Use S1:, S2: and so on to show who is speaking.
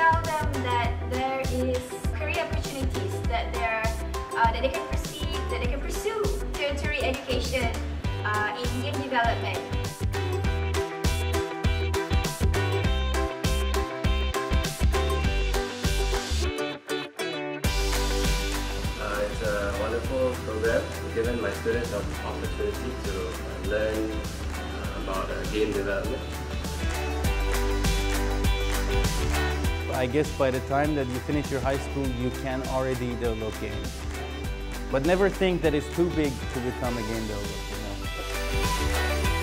S1: tell them that there is career opportunities that they can proceed, that they can pursue tertiary education in game development.
S2: It's a wonderful program, given my students an opportunity to learn about game development.
S3: I guess by the time that you finish your high school, you can already develop games. But never think that it's too big to become a game developer. You know?